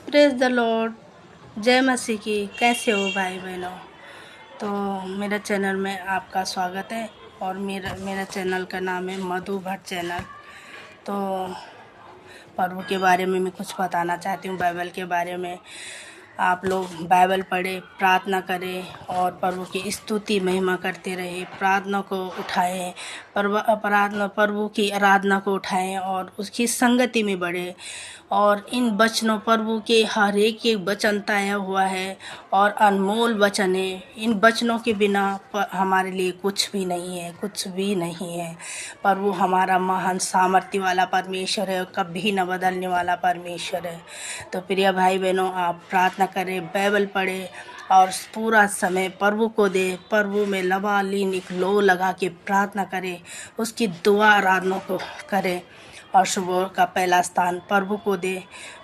Praise the Lord. जय मसीह की। कैसे हो भाई बहनों? तो मेरा चैनल में आपका स्वागत है और मेरा चैनल का नाम है मधु भट्ट चैनल। तो प्रभु के बारे में मैं कुछ बताना चाहती हूँ, बाइबल के बारे में। आप लोग बाइबल पढ़े, प्रार्थना करें और प्रभु की स्तुति महिमा करते रहे। प्रार्थना को उठाएं, प्रभु की आराधना को उठाएं और उसकी संगति में बढ़े। और इन वचनों, प्रभु के हर एक वचन तय हुआ है और अनमोल वचन है। इन वचनों के बिना हमारे लिए कुछ भी नहीं है, कुछ भी नहीं है। प्रभु हमारा महान सामर्थ्य वाला परमेश्वर है, कभी न बदलने वाला परमेश्वर है। तो प्रिय भाई बहनों, आप प्रार्थना करें, बाइबल पढ़ें और पूरा समय प्रभु को दे। प्रभु में लबालीन एक लो लगा के प्रार्थना करें, उसकी दुआ आराधना को करें और सुबह का पहला स्थान प्रभु को दे।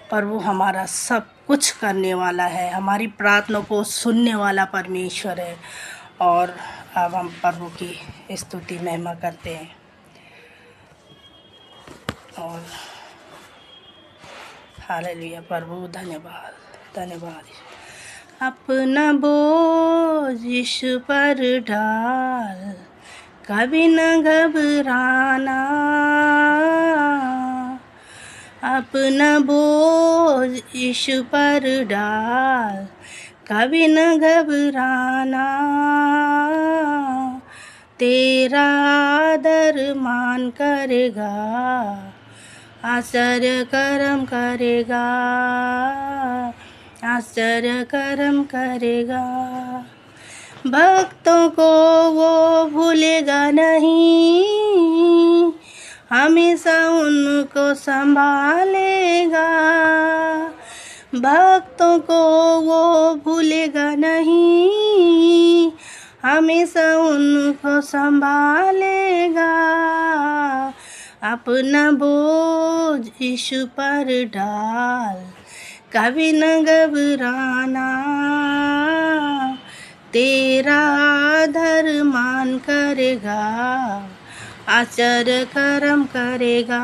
प्रभु हमारा सब कुछ करने वाला है, हमारी प्रार्थना को सुनने वाला परमेश्वर है। और अब हम प्रभु की स्तुति महिमा करते हैं। और हालेलुया। प्रभु धन्यवाद, धन्यवाद। अपना बोझ यीशु पर डाल, कभी न घबराना। अपना बोझ यीशु पर डाल, कभी न घबराना। तेरा आदर मान करेगा, आश्चर्य कर्म करेगा, आश्चर्य कर्म करेगा। भक्तों को वो भूलेगा नहीं, हमेशा उनको संभालेगा। भक्तों को वो भूलेगा नहीं, हमेशा उनको संभालेगा। अपना बोझ यीशु पर डाल, कभी न घबराना। तेरा आदर मान करेगा, आश्चर्य कर्म करेगा,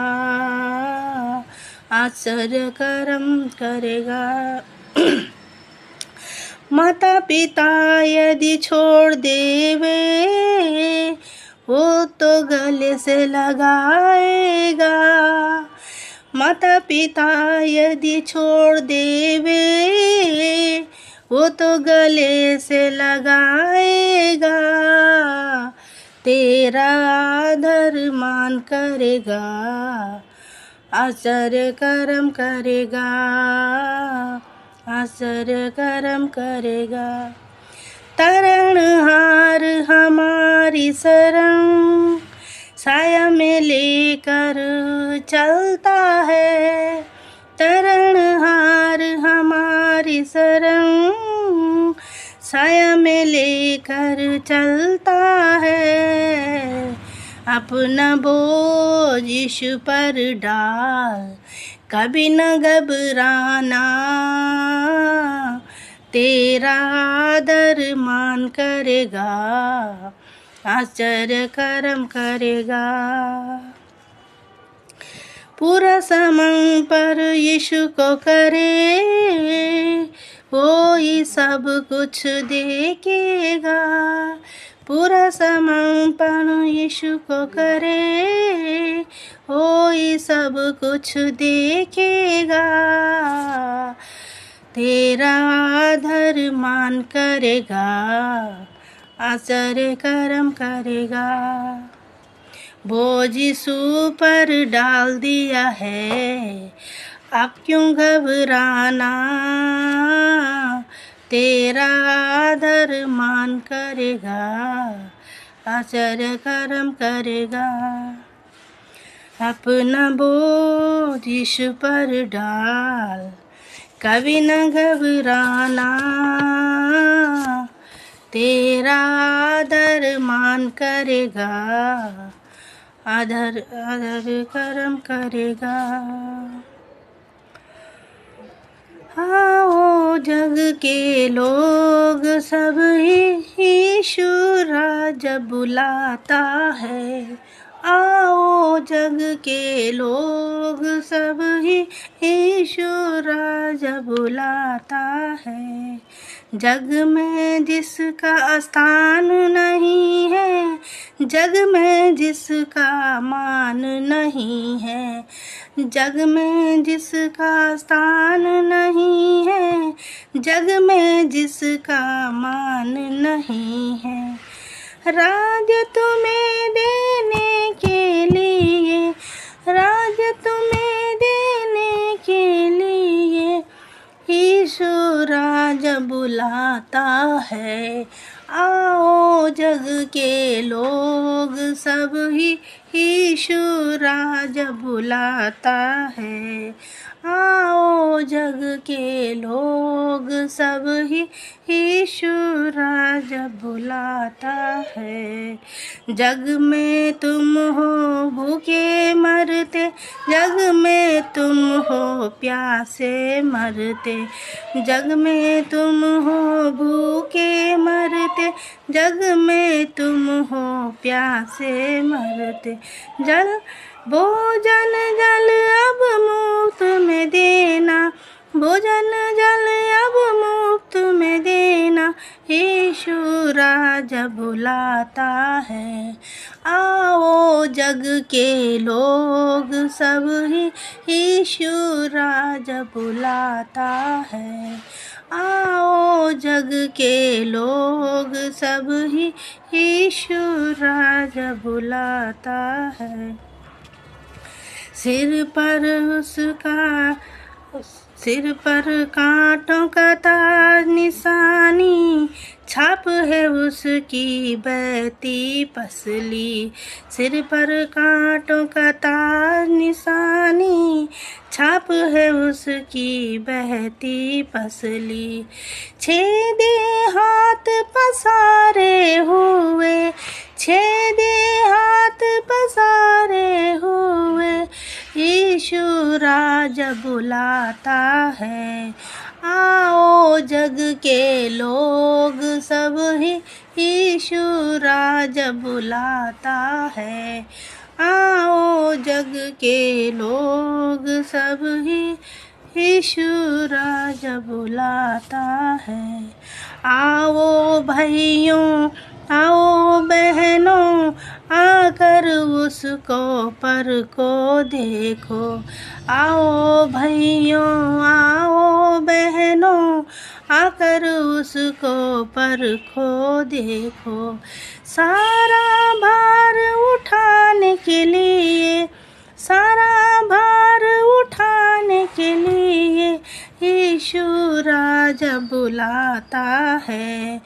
आश्चर्य कर्म करेगा। माता पिता यदि छोड़ देवे, वो तो गले से लगाएगा। माता पिता यदि छोड़ देवे, वो तो गले से लगाएगा। तेरा आदर मान करेगा, आश्चर्य कर्म करेगा, आश्चर्य कर्म करेगा। तारणहार हमारी शरण, साया में लेकर चलता है। तारणहार हमारी शरण, साया में लेकर चलता है। अपना बोझ यीशु पर डाल, कभी न घबराना। तेरा आदर मान करेगा, आश्चर्य कर्म करेगा। पूरा समर्पण यीशु को करे, वो ही सब कुछ देखेगा। पूरा समर्पण यीशु को करे, वो ही सब कुछ देखेगा। तेरा आदर मान करेगा, आश्चर्य कर्म करेगा। बोझ यीशु पर डाल दिया है, अब क्यों घबराना। तेरा आदर मान करेगा, आश्चर्य कर्म करेगा। अपना बोझ यीशु पर डाल, कभी न घबराना। तेरा आदर मान करेगा, आदर कर्म करेगा। आओ जग के लोग सब ही यीशु राजा बुलाता है। आओ जग के लोग सब ही यीशु राजा बुलाता है। जग में जिसका स्थान नहीं है, जग में जिसका मान नहीं है, जग में जिसका स्थान नहीं है, जग में जिसका मान नहीं है। राज तुम्हें देने के लिए, राज तुम्हें देने के लिए यीशु राजा बुलाता है। आओ जग के लोग सब ही यीशु राजा बुलाता है। आओ जग के लोग सब ही यीशु राजा बुलाता है। जग में तुम हो भूखे मरते, जग में तुम हो प्यासे मरते, जग में तुम हो भूखे मरते, जग में तुम हो प्यासे मरते। जल भोजन जल अब मुफ्त में देना, भोजन जल अब मुफ्त में देना यीशु राजा बुलाता है। आओ जग के लोग सब ही यीशु राजा बुलाता है। आओ जग के लोग सब ही यीशु राजा बुलाता है। सिर पर कांटों का ताज निशानी, छाप है उसकी बहती पसली। सिर पर कांटों का ताज निशानी, छाप है उसकी बहती पसली। छेदे हाथ पसारे हुए, छेदे हाथ पसारे हुए यीशु राजा बुलाता है। आओ जग के लोग सब ही यीशु राजा बुलाता है। आओ जग के लोग सब ही यीशु राजा बुलाता है। आओ भाइयों आओ बहनों, आकर उसको परखो देखो। आओ भाइयों आओ बहनों, आकर उसको परखो देखो। सारा भार उठाने के लिए, सारा भार उठाने के लिए यीशु राजा बुलाता है।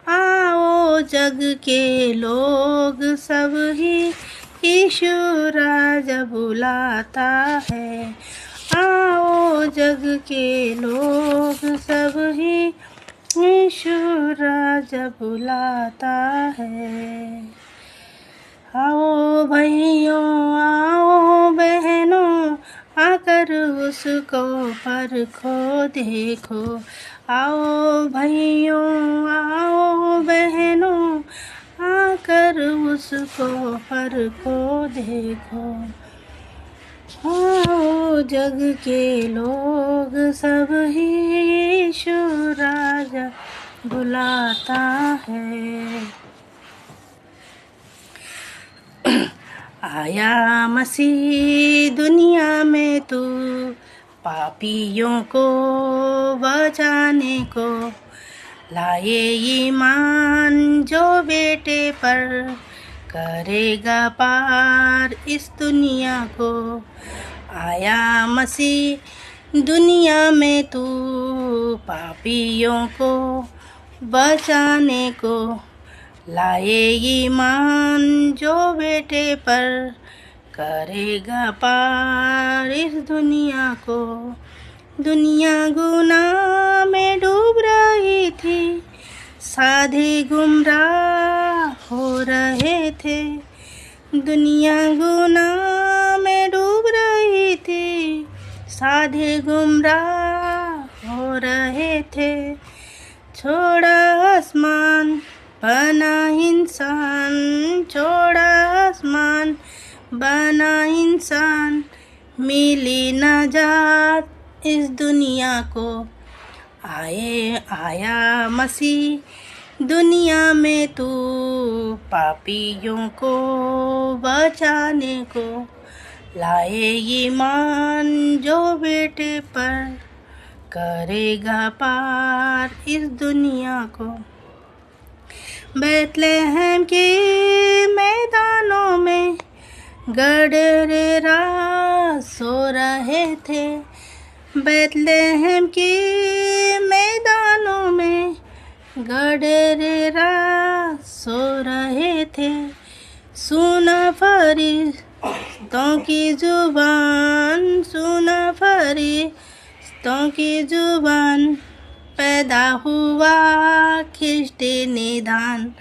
आओ जग के लोग सब ही यीशु राजा बुलाता है। आओ जग के लोग सब ही यीशु राजा बुलाता है। आओ भाइयों आओ बहनों, आकर उसको परखो देखो। आओ भाइयों आओ बहनों, आकर उसको परखो देखो। आओ जग के लोग सब ही यीशु राजा बुलाता है। आया मसीह दुनिया में तू पापियों को बचाने को, लाए ईमान जो बेटे पर, करेगा पार इस दुनिया को। आया मसीह दुनिया में तू पापियों को बचाने को, लाए ईमान जो बेटे पर, करेगा पार इस दुनिया को। दुनिया गुनाह में डूब रही थी, साधे गुमराह हो रहे थे। दुनिया गुनाह में डूब रही थी, साधे गुमराह हो रहे थे। छोड़ा आसमान बना इंसान, छोड़ा आसमान बना इंसान, मिली नजात इस दुनिया को। आया मसीह दुनिया में तू, पापियों को बचाने को। लाए ईमान जो बेटे पर, करेगा पार इस दुनिया को। बैतलहम के मैदानों में गडरेरा सो रहे थे। बैतलहम के मैदानों में गडरेरा सो रहे थे। सुना फरिश्तों की जुबान, सुना फरिश्तों की जुबान। पैदा हुआ खिस्ती निदान।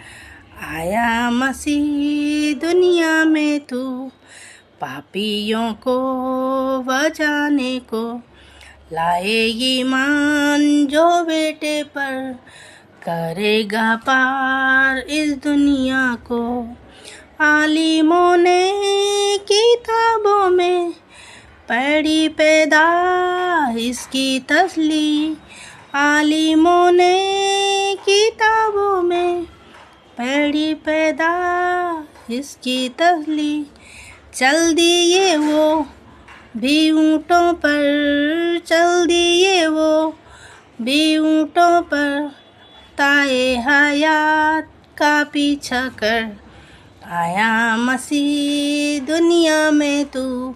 आया मसीह दुनिया में तू, पापियों को बचाने को। लाए ईमान जो बेटे पर, करेगा पार इस दुनिया को। आलिमों ने किताबों में पढ़ी पैदा इसकी तस्ली। आलिमों ने किताबों में पढ़ी पैदा इसकी तस्ली। चल दिए वो भी ऊँटों पर, चल दिए वो भी ऊँटों पर। ताए हयात का पीछा कर। आया मसीह दुनिया में तू,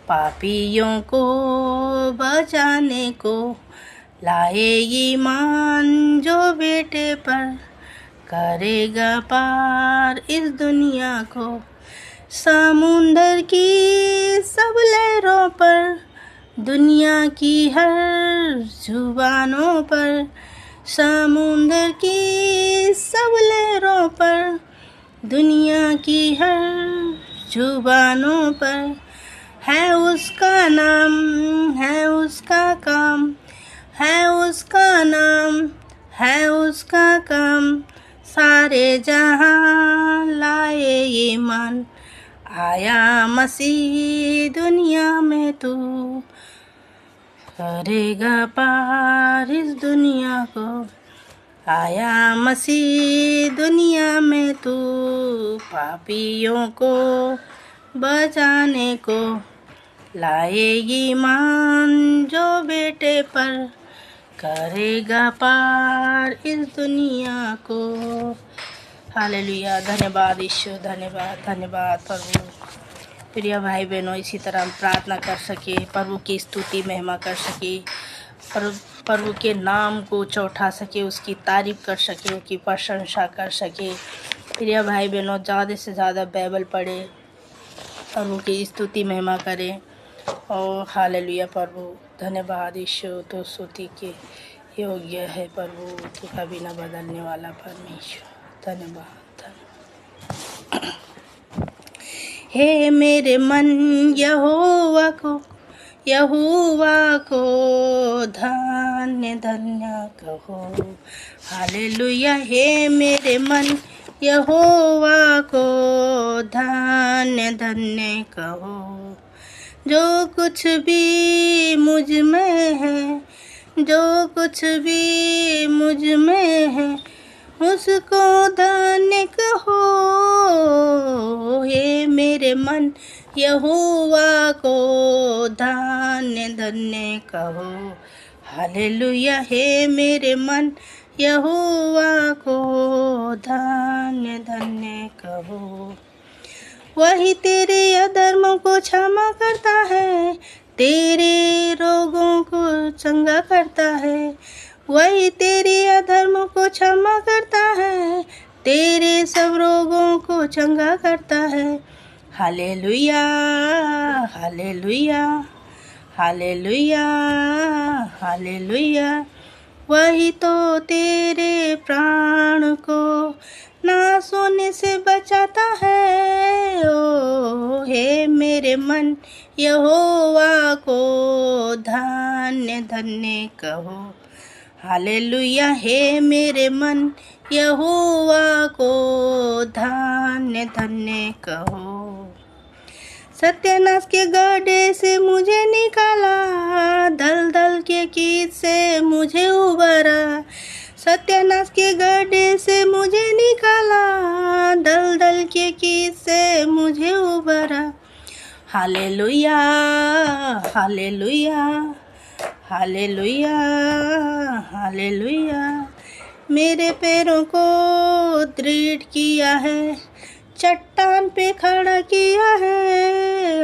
पापियों को बचाने को। लाए ईमान जो बेटे पर, करेगा पार इस दुनिया को। समुंदर की सब लहरों पर, दुनिया की हर जुबानों पर। समुंदर की सब लहरों पर, दुनिया की हर जुबानों पर। है उसका नाम, है उसका काम, है उसका नाम, है उसका काम। सारे जहां लाए ईमान। आया मसीह दुनिया में तू, करेगा पार इस दुनिया को। आया मसीह दुनिया में तू, पापियों को बचाने को। लाए ईमान जो बेटे पर, करेगा पार इस दुनिया को। हालेलुया। धन्यवाद ईश्वर, धन्यवाद धन्यवाद प्रभु। प्रिय भाई बहनों, इसी तरह हम प्रार्थना कर सके, प्रभु की स्तुति महिमा कर सके, प्रभु के नाम को चौथा सके, उसकी तारीफ कर सके, उसकी प्रशंसा कर सके। प्रिय भाई बहनों, ज़्यादा से ज़्यादा बाइबल पढ़े, प्रभु की स्तुति महिमा करें। और हालेलुया प्रभु। धन्यवाद ईश्वर, तो स्तुति के योग्य है प्रभु, तो कभी न बदलने वाला परमेश्वर। धन्यवाद। हे मेरे मन यहोवा को धन्य धन्य कहो। हालेलुया। हे मेरे मन यहोवा को धन्य धन्य कहो। जो कुछ भी मुझ में है, जो कुछ भी मुझ में है, उसको धन्य कहो। हे मेरे मन यहोवा को धन्य धन्य कहो। हालेलुया। हे मेरे मन यहोवा को धन्य धन्य कहो। वही तेरे अधर्मों को क्षमा करता है, तेरे रोगों को चंगा करता है। वही तेरे अधर्मों को क्षमा करता है, तेरे सब रोगों को चंगा करता है। Hallelujah hallelujah hallelujah hallelujah. वही तो तेरे प्राण को नाश होने से बचाता है। ओ हे मेरे मन यहोवा को धन्य धन्य कहो। हालेलुया। हे मेरे मन यहोवा को धन्य धन्य कहो। सत्यानाश के गड्ढे से मुझे निकाला, दलदल के कीच से मुझे उबारा। सत्यानाश के गड्ढे से मुझे निकाला, दलदल के कीच से मुझे उबारा। Hallelujah hallelujah hallelujah hallelujah. मेरे पैरों को दृढ़ किया है, चट्टान पे खड़ा किया है।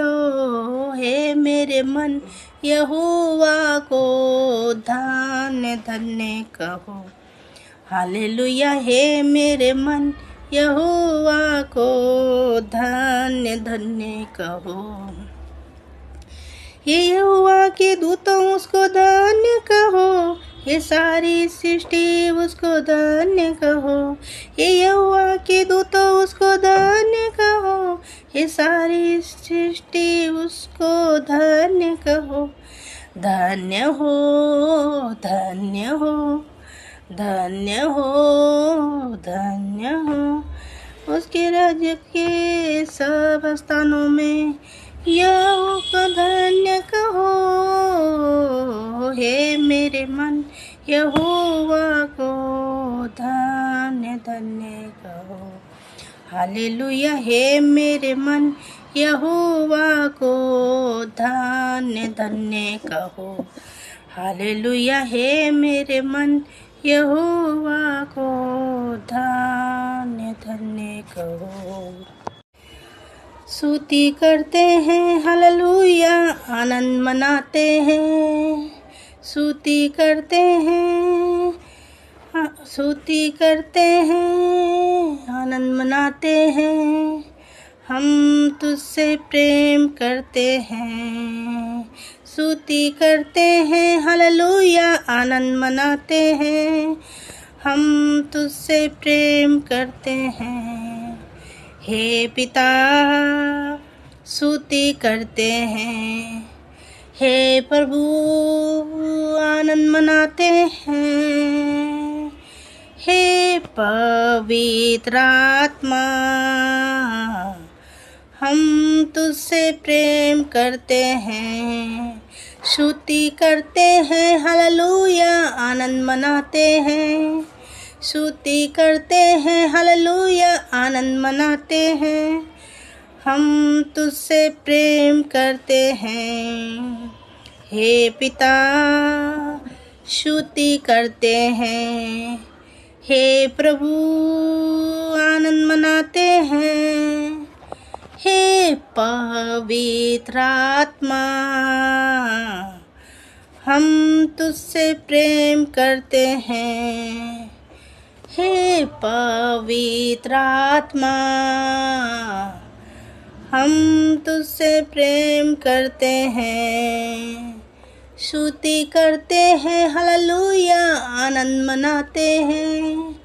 ओ हे मेरे मन, यहोवा को धन्य धन्य कहो। हालेलुया। हे मेरे मन, यहोवा को धन्य धन्य कहो। ये यहोवा के दूतों उसको धन्य कहो, ये सारी सृष्टि उसको धन्य कहो। ये यहोवा के दूतों उसको धन्य कहो, ये सारी सृष्टि उसको धन्य कहो। धन्य हो धन्य हो धन्य हो धन्य हो उसके राज्य के सब स्थानों में यहोवा को धन्य कहो। हे मेरे मन, यहोवा को धन्य धन्य कहो। हालेलुया। हे मेरे मन, यहोवा को धन्य धन्य कहो। हालेलुया। हे मेरे मन, यहोवा को धन्य धन्य कहो। स्तुति करते हैं, हालेलुया, आनंद मनाते हैं। स्तुति करते हैं, स्तुति करते हैं, आनंद मनाते हैं। हम तुझसे प्रेम करते हैं। स्तुति करते हैं, हालेलुया, आनंद मनाते हैं। हम तुझसे प्रेम करते हैं। हे पिता, स्तुति करते हैं। हे प्रभु, आनंद मनाते हैं। हे पवित्र आत्मा, हम तुझसे प्रेम करते हैं। स्तुति करते हैं, हालेलुया, आनंद मनाते हैं। स्तुति करते हैं, हालेलुया, आनंद मनाते हैं। हम तुझसे प्रेम करते हैं। हे पिता, स्तुति करते हैं। हे प्रभु, आनंद मनाते हैं। हे पवित्र आत्मा, हम तुझसे प्रेम करते हैं। हे पवित्र आत्मा, हम तुझसे प्रेम करते हैं। स्तुति करते हैं, हालेलुया, आनंद मनाते हैं।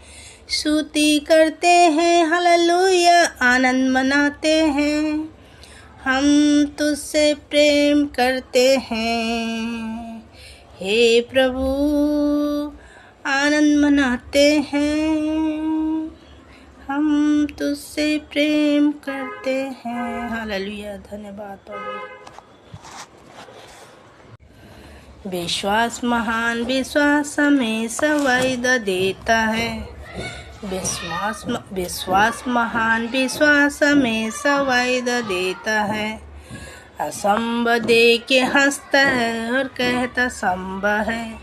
स्तुति करते हैं, हालेलुया, आनंद मनाते हैं। हम तुझसे प्रेम करते हैं। हे प्रभु, आनंद मनाते हैं। हम तुझसे प्रेम करते हैं। हालेलुया। धन्यवाद प्रभु। विश्वास महान विश्वास हमें सवाइद देता है। विश्वास महान विश्वास हमें सवाइद देता है। असंभव देख के हंसता है और कहता संभव है।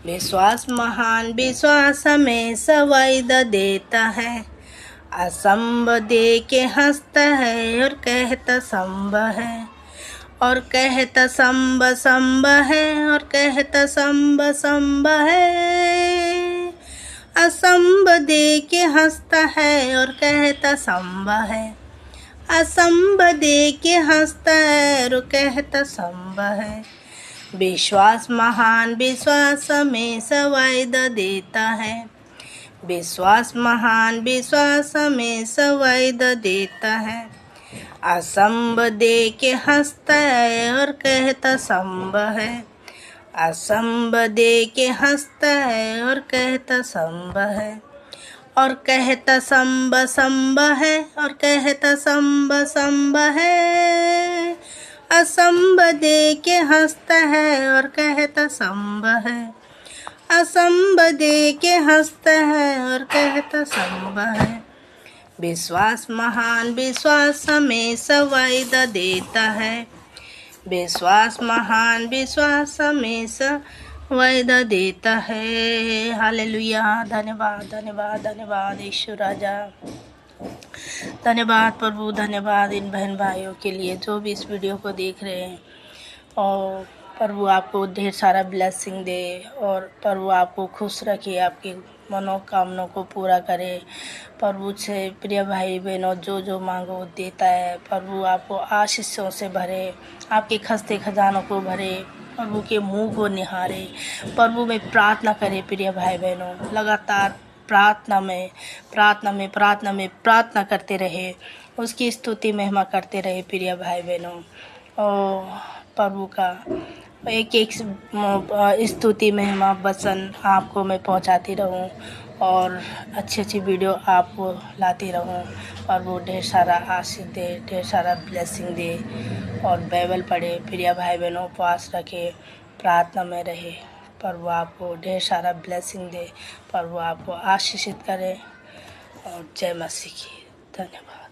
विश्वास महान विश्वास हमें सवाइद देता है। असंभव देख के हंसता है और कहता संभव है। और कहता संभव संभव है, और कहता संभव संभव है। असंभव देख के हंसता है और कहता संभव है। असंभव देख के हंसता है और कहता संभव है। विश्वास महान विश्वास हमें सवाइद देता है। विश्वास महान विश्वास हमें सवाइद देता है। असंभव देख के हंसता है और कहता संभव है। असंभव देख के हंसता है और कहता संभव है। और कहता संब संब है, और कहता संब संब है। असंब दे के हंसता है और कहता संब है। असंब दे के हंसता है और कहता संब है। विश्वास महान विश्वास हमेशा वायदा देता है। विश्वास महान विश्वास हमेशा वायदा देता है। हालेलुया। धन्यवाद धन्यवाद धन्यवाद यीशु राजा। धन्यवाद प्रभु, धन्यवाद इन बहन भाइयों के लिए जो भी इस वीडियो को देख रहे हैं। और प्रभु आपको ढेर सारा ब्लेसिंग दे और प्रभु आपको खुश रखे, आपकी मनोकामनाओं को पूरा करे। प्रभु से प्रिय भाई बहनों जो जो मांगो देता है। प्रभु आपको आशीषों से भरे, आपके खस्ते खजानों को भरे, प्रभु के मुंह को निहारे। प्रभु में प्रार्थना करे प्रिय भाई बहनों, लगातार प्रार्थना करते रहे, उसकी स्तुति महिमा करते रहे प्रिय भाई बहनों। और प्रभु का एक एक स्तुति महिमा वचन आपको मैं पहुंचाती रहूं और अच्छी अच्छी वीडियो आपको लाती रहूं। और वो ढेर सारा आशीष दे, ढेर सारा ब्लेसिंग दे। और बाइबल पढ़े प्रिय भाई बहनों, उपवास रखे, प्रार्थना में रहे। प्रभु आपको ढेर सारा ब्लेसिंग दे, प्रभु आपको आशीषित करे। और जय मसीह की। धन्यवाद।